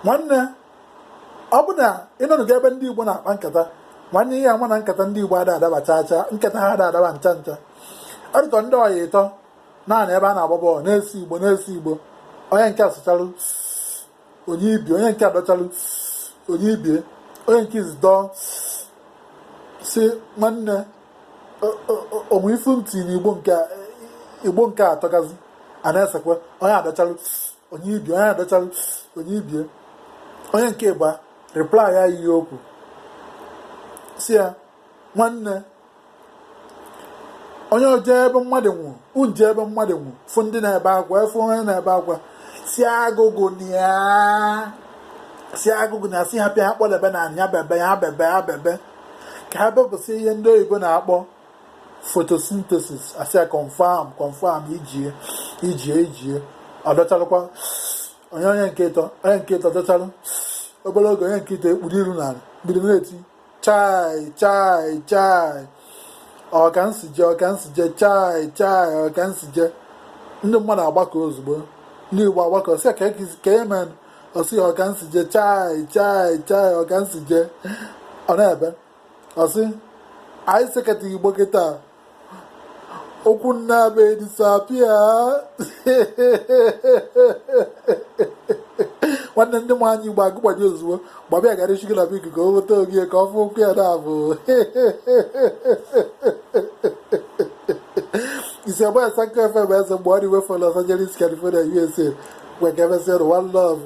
nwanne ọ bụ na ịnọnụga ebe ndị Igbo na-akpa nkata nwanne ihe ama na nkata ndị Igbo ada adaba chacha nkata ha ada adaba ncha ncha ọdịtọ ndị ọya ịtọ naanị ebe a na-agba bọọlụ na-esi Igbo onye nke asụchalụ onye ibie onye nke adọchalụ onye ibie onye nke izi dọọ si nwanne ụmụ ifu ntị na Igbo nke atọgazi a na-esekwe onye adọchalụ onye ibie onye adọchalụ onye ibie onye nke ịgba reply ya ihe okwu si ya nwanne onye oje ebe mmadụ nwụ unje ebe mmadụ nwụ fụ ndị na-ebe akwa efu onye na-ebe akwa si agụgụ na si ha pịa ha kpọdebe na anya bebe ya bebe ka ha bepụsị ihe ndị oyibo na-akpọ photosynthesis asị ya confirm ijie ọdọchalụkwa onye nke ịtọ dọchalụ obere oge onye nke ịtọ ekpuru iru n'ala bido na-eti chai ọkansije chai ọkansije ndị mmadụ agbakọ ozugbo ndị Igbo agbakọ sị ka emen ọsị ọkansije chai ọkansije ọ na-ebe ọsị anyị seketa Igbo kịta okwu nna be disapia nwanne ndị nwe anyị Igbo agụgbaji ozugbo gbabịa gara ishigala bik ka o weta ogie ka ọ fụ okwu ya na-abụ isi agba Sanko FM eze mgbe ọ dị wefọ Los Angeles, California, USA wekebesịrị one love